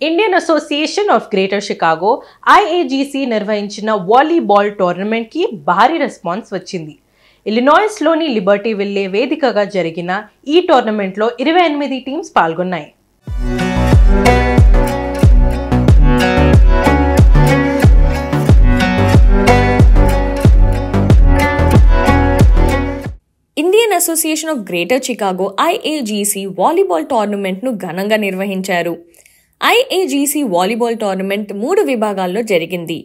Indian association of greater Chicago IAGC నిర్వహించిన volleyball టోర్నమెంట్కి భారీ response వచ్చింది. ఇలినాయిస్లోని లిబర్టీ విల్లే వేదికగా జరిగిన ఈ టోర్నమెంట్లో 28 టీమ్స్ పాల్గొన్నాయి. Indian association of greater Chicago IAGC volleyball టోర్నమెంట్ను ఘనంగా నిర్వహించారు. IAGC వాలీబాల్ టోర్నమెంట్ 3 విభాగాల్లో జరిగింది.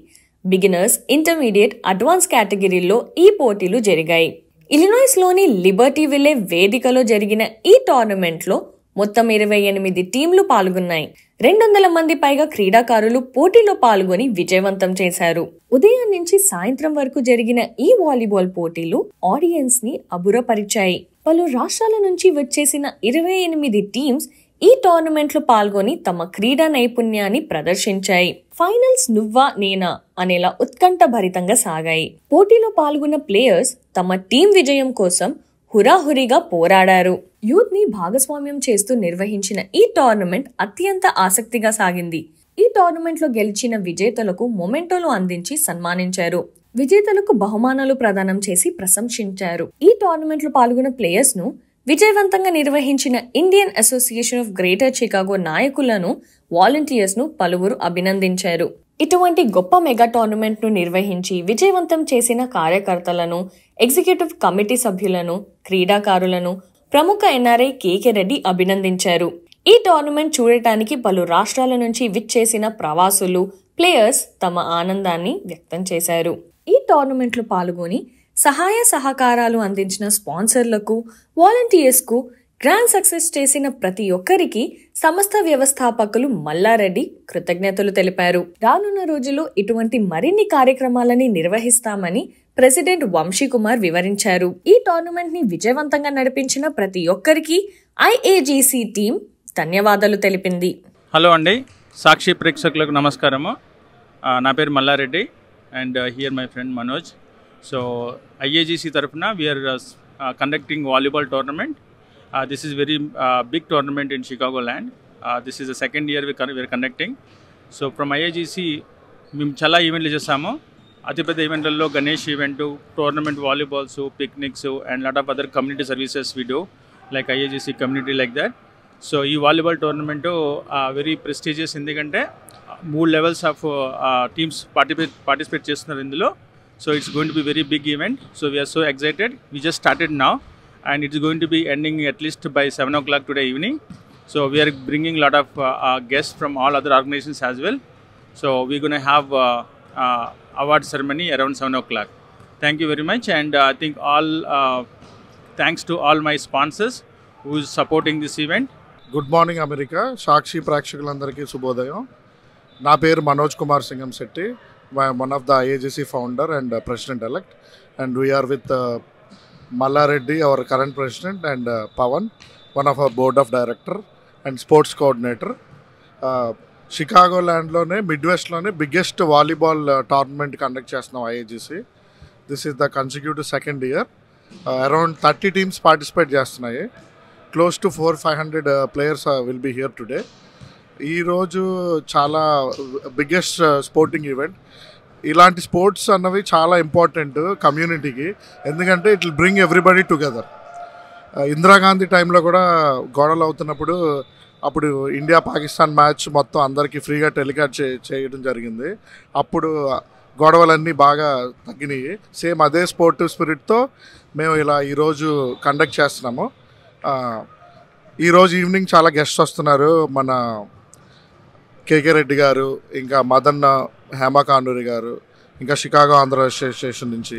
బిగినర్స్, ఇంటర్మీడియట్, అడ్వాన్స్ కేటగిరీల్లో ఈ పోటీలు జరిగాయి. ఇలినాయిస్లోని లిబర్టీ విల్లే వేదికలో జరిగిన ఈ టోర్నమెంట్లో మొత్తం 28 టీంలు పాల్గొన్నాయి. 200 మంది పైగా క్రీడాకారులు పోటీలో పాల్గొని విజయవంతం చేశారు. ఉదయం నుంచి సాయంత్రం వరకు జరిగిన ఈ వాలీబాల్ పోటీలు ఆడియన్స్ ని అబురపరిచాయి. పలు రాష్ట్రాల నుంచి వచ్చేసిన 28 టీమ్స్ ఈ టోర్నమెంట్ లో పాల్గొని తమ క్రీడా నైపుణ్యాన్ని ప్రదర్శించాయి. ఫైనల్స్ నువ్వా నేనా అనేలా ఉత్కంఠభరితంగా సాగాయి. పోటీలో పాల్గొన్న ప్లేయర్స్ తమ టీం విజయం కోసం హురాహురిగా పోరాడారు. యూత్ ని భాగస్వామ్యం చేస్తూ నిర్వహించిన ఈ టోర్నమెంట్ అత్యంత ఆసక్తిగా సాగింది. ఈ టోర్నమెంట్ లో గెలిచిన విజేతలకు మొమెంటోలు అందించి సన్మానించారు. విజేతలకు బహుమానాలు ప్రదానం చేసి ప్రశంసించారు. ఈ టోర్నమెంట్ లో పాల్గొన్న ప్లేయర్స్ ను విజయవంతంగా నిర్వహించిన Indian association of greater Chicago నాయకులను, వాలంటీర్స్ ను పలువురు అభినందించారు. ఇటువంటి గొప్ప మెగా టోర్నమెంట్ ను నిర్వహించి విజయవంతం చేసిన కార్యకర్తలను, ఎగ్జిక్యూటివ్ కమిటీ సభ్యులను, క్రీడాకారులను ప్రముఖ NRI KK రెడ్డి అభినందించారు. ఈ టోర్నమెంట్ చూడటానికి పలు రాష్ట్రాల నుంచి విచ్చేసిన ప్రవాసులు, ప్లేయర్స్ తమ ఆనందాన్ని వ్యక్తం చేశారు. ఈ టోర్నమెంట్ లో పాల్గొని సహాయ సహకారాలు అందించిన స్పాన్సర్లకు, వాలంటీర్స్ కు, గ్రాండ్ సక్సెస్ చేసిన ప్రతి ఒక్కరికి సంస్థ వ్యవస్థాపకులు మల్లారెడ్డి కృతజ్ఞతలు తెలిపారు. రానున్న రోజుల్లో ఇటువంటి మరిన్ని కార్యక్రమాలని నిర్వహిస్తామని ప్రెసిడెంట్ వంశీకుమార్ వివరించారు. ఈ టోర్నమెంట్ ని విజయవంతంగా నడిపించిన ప్రతి ఒక్కరికి IAGC టీం ధన్యవాదాలు తెలిపింది. హలో అండి, సాక్షి ప్రేక్షకులకు నమస్కారము. నా పేరు Mallareddy and here my friend Manoj. So IAGC tarafuna we are conducting volleyball tournament. This is very big tournament in Chicagoland. This is the second year we are conducting. So from IAGC మేము చాలా ఈవెంట్లు చేసాము. అతిపెద్ద ఈవెంట్లలో Ganesh event, tournament volleyballs, picnics and lot of other community services we do like IAGC community like that. So ఈ వాలీబాల్ టోర్నమెంట్ very prestigious, ఎందుకంటే 3 levels ఆఫ్ టీమ్స్ పార్టిసిపేట్ చేస్తున్నారు ఇందులో. So it's going to be very big event. So we are so excited. We just started now and it's going to be ending at least by 7 o'clock today evening. So we are bringing a lot of guests from all other organizations as well. So we're going to have award ceremony around 7 o'clock. Thank you very much, and I think all thanks to all my sponsors who is supporting this event. Good morning America. సాక్షి ప్రేక్షకులందరికీ శుభోదయం. నా పేరు Manoj Kumar Singam Shetty. I am one of the IAGC founder and president-elect, and we are with Malla Reddy, our current president, and Pawan, one of our board of director and sports coordinator. Chicagoland Midwest biggest volleyball tournament conduct chestunam IAGC. This is the consecutive second year. Around 30 teams participate chestunayi. Close to 400-500 players will be here today. ఈ రోజు చాలా biggest sporting event. ఇలాంటి sports అన్నవి చాలా important కమ్యూనిటీకి, ఎందుకంటే it will bring everybody together. Indira Gandhi టైంలో కూడా గొడవలు అవుతున్నప్పుడు అప్పుడు ఇండియా పాకిస్తాన్ మ్యాచ్ మొత్తం అందరికీ ఫ్రీగా టెలికాస్ట్ చేయడం జరిగింది. అప్పుడు గొడవలన్నీ బాగా తగ్గినాయి. సేమ్ అదే స్పోర్టివ్ స్పిరిట్తో మేము ఇలా ఈరోజు కండక్ట్ చేస్తున్నాము. ఈరోజు ఈవినింగ్ చాలా గెస్ట్స్ వస్తున్నారు. మన KK రెడ్డి గారు, ఇంకా మదన్న హేమకాండూరి గారు, ఇంకా షికాగో ఆంధ్ర అసోసియేషన్ నుంచి,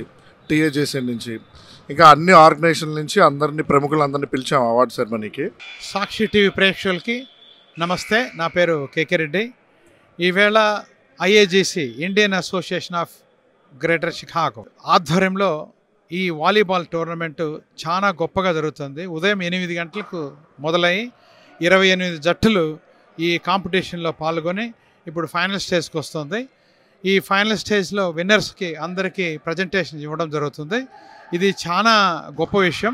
TAGC నుంచి, ఇంకా అన్ని ఆర్గనైజేషన్ నుంచి అందరినీ ప్రముఖులందరినీ పిలిచాము అవార్డు సెరమనీకి. సాక్షి టీవీ ప్రేక్షకులకి నమస్తే. నా పేరు KK రెడ్డి. ఈవేళ IAGC Indian association of greater Chicago ఆధ్వర్యంలో ఈ వాలీబాల్ టోర్నమెంటు చాలా గొప్పగా జరుగుతుంది. ఉదయం 8 గంటలకు మొదలై 28 జట్టులు ఈ కాంపిటీషన్లో పాల్గొని ఇప్పుడు ఫైనల్ స్టేజ్కి వస్తుంది. ఈ ఫైనల్ స్టేజ్లో విన్నర్స్కి అందరికీ ప్రజెంటేషన్ ఇవ్వడం జరుగుతుంది. ఇది చాలా గొప్ప విషయం,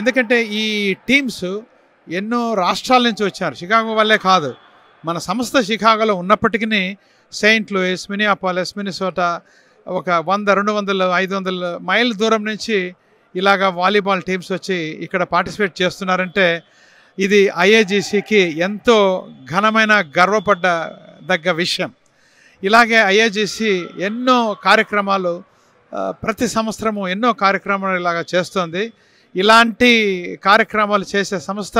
ఎందుకంటే ఈ టీమ్స్ ఎన్నో రాష్ట్రాల నుంచి వచ్చారు. షికాగో వల్లే కాదు, మన సంస్థ షికాగోలో ఉన్నప్పటికీ సెయింట్ లూయిస్, మినియాపాలిస్, మినిసోటా ఒక 100, 200, 500 మైళ్ళ దూరం నుంచి ఇలాగా వాలీబాల్ టీమ్స్ వచ్చి ఇక్కడ పార్టిసిపేట్ చేస్తున్నారంటే ఇది ఐఏజీసీకి ఎంతో ఘనమైన గర్వపడ్డదగ్గ విషయం. ఇలాగే ఐఏజీసీ ఎన్నో కార్యక్రమాలు ప్రతి సంవత్సరము ఎన్నో కార్యక్రమాలు ఇలాగా చేస్తుంది. ఇలాంటి కార్యక్రమాలు చేసే సంస్థ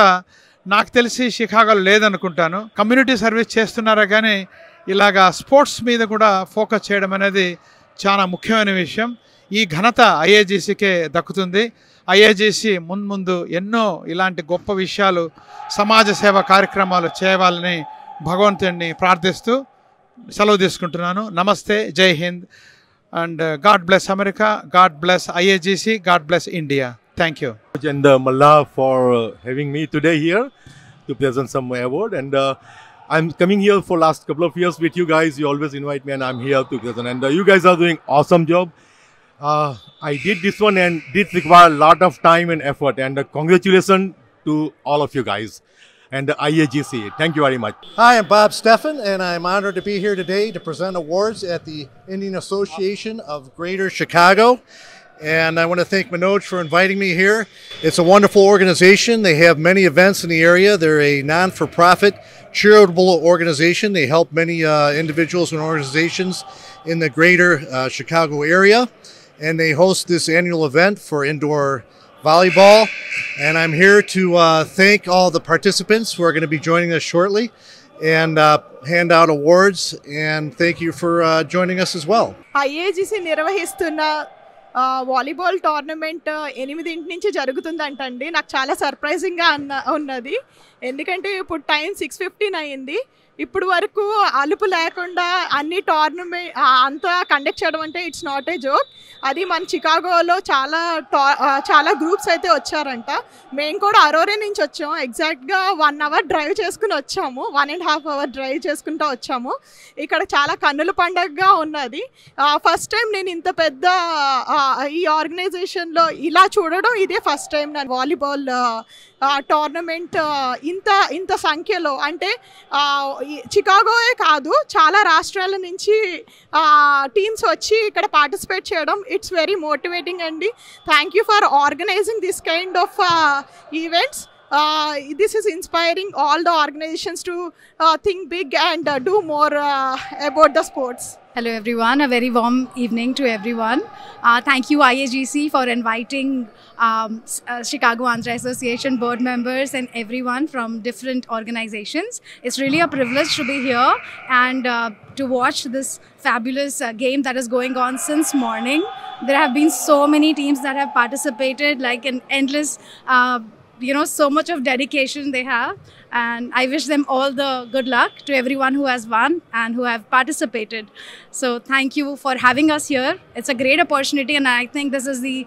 నాకు తెలిసి షికాగోలో లేదనుకుంటాను. కమ్యూనిటీ సర్వీస్ చేస్తున్నారా కానీ ఇలాగా స్పోర్ట్స్ మీద కూడా ఫోకస్ చేయడం అనేది చాలా ముఖ్యమైన విషయం. ఈ ఘనత ఐఏజీసీకే దక్కుతుంది. ఐఏజీసీ ముందు ఎన్నో ఇలాంటి గొప్ప విషయాలు సమాజ సేవ కార్యక్రమాలు చేయాలని భగవంతుడిని ప్రార్థిస్తూ సెలవు తీసుకుంటున్నాను. నమస్తే, జై Hind, and God bless America, God bless IAGC, God bless India. Thank you. And Malla for having me today here to present some award. And I'm coming here for last couple of years with you guys. You always invite me and I'm here to present. And you guys are doing awesome job. I did this one and did require a lot of time and effort. And congratulations to all of you guys. And IAGC. Thank you very much. Hi, I'm Bob Steffen, and I'm honored to be here today to present awards at the Indian Association of Greater Chicago. And I want to thank Manoj for inviting me here. It's a wonderful organization. They have many events in the area. They're a non-for-profit charitable organization. They help many individuals and organizations in the greater Chicago area. And they host this annual event for indoor volleyball, and I'm here to thank all the participants who are going to be joining us shortly and hand out awards, and thank you for joining us as well. IAGC నిర్వహిస్తున్న volleyball tournament 8 నుంచి జరుగుతుందంటండి. నాకు చాలా సర్ప్రైజింగ్గా ఉన్నది, ఎందుకంటే ఇప్పుడు time 6:15 అయింది. ఇప్పుడు వరకు అలుపు లేకుండా అన్ని టోర్నమెంట్ అంతా కండక్ట్ చేయడం అంటే ఇట్స్ నాట్ ఏ జోక్. అది మన చికాగోలో చాలా గ్రూప్స్ అయితే వచ్చారంట. మేము కూడా అరోరే నుంచి వచ్చాము. ఎగ్జాక్ట్గా 1 అవర్ డ్రైవ్ చేసుకుని వచ్చాము, 1.5 అవర్ డ్రైవ్ చేసుకుంటూ వచ్చాము. ఇక్కడ చాలా కన్నుల పండగగా ఉన్నది. ఫస్ట్ టైం నేను ఇంత పెద్ద ఈ ఆర్గనైజేషన్లో ఇలా చూడడం ఇదే ఫస్ట్ టైం. నేను వాలీబాల్ టోర్నమెంట్ ఇంత సంఖ్యలో, అంటే చికాగోయే కాదు చాలా రాష్ట్రాల నుంచి టీమ్స్ వచ్చి ఇక్కడ పార్టిసిపేట్ చేయడం ఇట్స్ వెరీ మోటివేటింగ్ అండి. Thank you for organising this kind of events. This is inspiring all the organizations to think big and do more about the sports. Hello everyone, a very warm evening to everyone. Thank you IAGC for inviting Chicago Andhra Association board members and everyone from different organizations. It's really a privilege to be here and to watch this fabulous game that is going on since morning. There have been so many teams that have participated, like an endless so much of dedication they have, and I wish them all the good luck to everyone who has won and who have participated. So thank you for having us here. It's a great opportunity, and I think this is the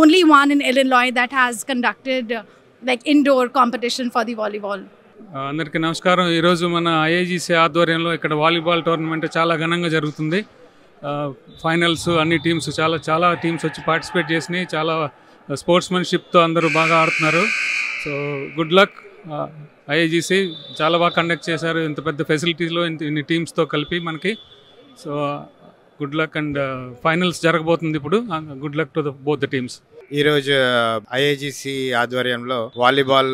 only one in Illinois that has conducted like indoor competition for the volleyball. అందరికీ నమస్కారం. ఈరోజు మన ఐఏజీసీ ఆధ్వర్యంలో ఇక్కడ volleyball tournament చాలా ఘనంగా జరుగుతుంది. Finals అన్ని టీమ్స్ చాలా టీమ్స్ వచ్చి పార్టిసిపేట్ చేసినాయి. చాలా స్పోర్ట్స్మెన్షిప్తో అందరూ బాగా ఆడుతున్నారు. So good luck. ఐఏజీసీ చాలా బాగా కండక్ట్ చేశారు ఇంత పెద్ద ఫెసిలిటీస్లో ఇన్ని టీమ్స్తో కలిపి మనకి. So good luck and finals జరగబోతుంది ఇప్పుడు. Good luck to both the teams. ఈరోజు ఐఏజీసీ ఆధ్వర్యంలో వాలీబాల్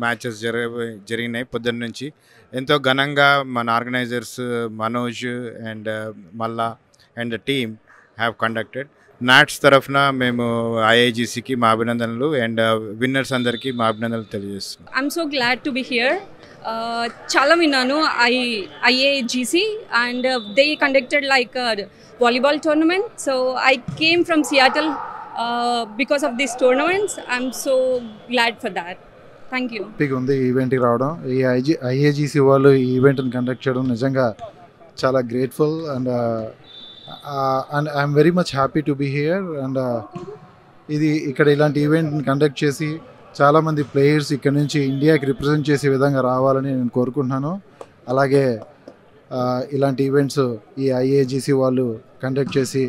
మ్యాచెస్ జరిగినాయి. పొద్దున్న నుంచి ఎంతో ఘనంగా మన organisers Manoj and Malla and team have conducted. NATS తరఫున మేము ఐఐజీసీకి మా అభినందనలు అండ్ విన్నర్స్ అందరికీ మా అభినందనలు తెలియజేస్తున్నాం. I'm so glad to be here. చాలా విన్నాను IAGC and they conducted like volleyball tournament. So I came from Seattle because of this tournaments. I'm so glad for that. Thank you. ఉంది ఈవెంట్కి రావడం, ఈ ఐఏజీసీ వాళ్ళు ఈ ఈవెంట్ని కండక్ట్ చేయడం నిజంగా చాలా grateful and I'm very much happy to be here. And ఇది ఇక్కడ ఇలాంటి ఈవెంట్ని కండక్ట్ చేసి చాలామంది ప్లేయర్స్ ఇక్కడ నుంచి ఇండియాకి రిప్రజెంట్ చేసే విధంగా రావాలని నేను కోరుకుంటున్నాను. అలాగే ఇలాంటి ఈవెంట్స్ ఈ ఐఏజీసీ వాళ్ళు కండక్ట్ చేసి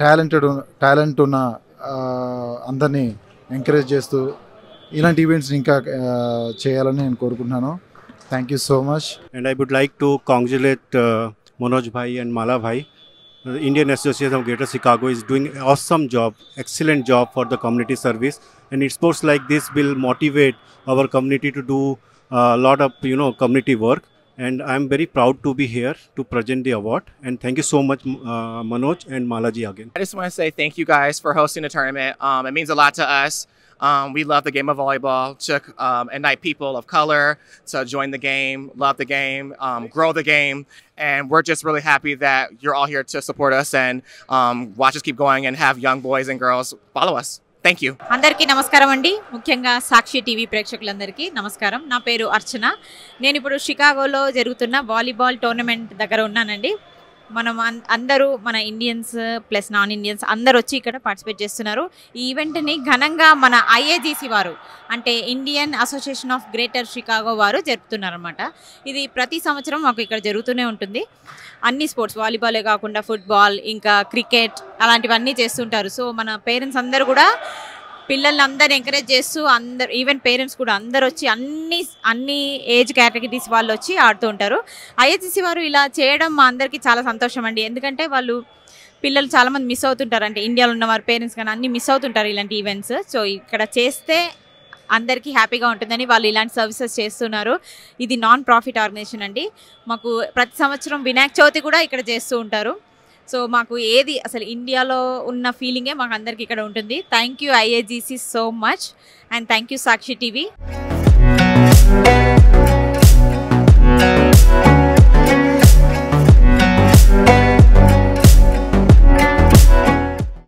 టాలెంట్ ఉన్న అందరినీ ఎంకరేజ్ చేస్తూ ఇలాంటి ఈవెంట్స్ ఇంకా చేయాలని నేను కోరుకుంటున్నాను. Thank you so much. And I would like to congratulate Manoj Bhai and Mala Bhai. The Indian Association of Greater Chicago is doing an awesome job, excellent job for the community service. And sports like this will motivate our community to do a lot of community work. And I'm very proud to be here to present the award. And thank you so much, Manoj and Malaji again. I just want to say thank you guys for hosting the tournament. It means a lot to us. We love the game of volleyball. Took invite people of color to join the game, love the game, grow the game. And we're just really happy that you're all here to support us and watch us keep going and have young boys and girls follow us. Thank you. అందరికీ నమస్కారం అండి. ముఖ్యంగా సాక్షి TV ప్రేక్షకులందరికీ నమస్కారం. నా పేరు అర్చన. నేను ఇప్పుడు షికాగోలో జరుగుతున్న వాలీబాల్ టోర్నమెంట్ దగ్గర ఉన్నానండి. మనం అందరూ మన ఇండియన్స్ ప్లస్ నాన్ ఇండియన్స్ అందరూ వచ్చి ఇక్కడ పార్టిసిపేట్ చేస్తున్నారు. ఈ ఈవెంట్ని ఘనంగా మన ఐఏజీసీ వారు అంటే Indian association of greater Chicago వారు జరుపుతున్నారన్నమాట. ఇది ప్రతి సంవత్సరం మాకు ఇక్కడ జరుగుతూనే ఉంటుంది. అన్ని స్పోర్ట్స్ వాలీబాలే కాకుండా ఫుట్బాల్ ఇంకా క్రికెట్ అలాంటివన్నీ చేస్తుంటారు. సో మన పేరెంట్స్ అందరూ కూడా పిల్లల్ని అందరిని ఎంకరేజ్ చేస్తూ అందరు ఈవెన్ పేరెంట్స్ కూడా అందరు వచ్చి అన్ని ఏజ్ కేటగిరీస్ వాళ్ళు వచ్చి ఆడుతూ ఉంటారు. ఐఏజీసీ వారు ఇలా చేయడం మా అందరికీ చాలా సంతోషం అండి. ఎందుకంటే వాళ్ళు పిల్లలు చాలామంది మిస్ అవుతుంటారు. అంటే ఇండియాలో ఉన్న వారు పేరెంట్స్ కానీ అన్నీ మిస్ అవుతుంటారు ఇలాంటి ఈవెంట్స్. సో ఇక్కడ చేస్తే అందరికీ హ్యాపీగా ఉంటుందని వాళ్ళు ఇలాంటి సర్వీసెస్ చేస్తున్నారు. ఇది నాన్ ప్రాఫిట్ ఆర్గనైజేషన్ అండి. మాకు ప్రతి సంవత్సరం వినాయక చవితి కూడా ఇక్కడ చేస్తూ ఉంటారు. సో మాకు ఏది అసలు ఇండియాలో ఉన్న ఫీలింగే మాకు అందరికి ఇక్కడ ఉంటుంది. Thank you IAGC so much and thank you Sakshi TV.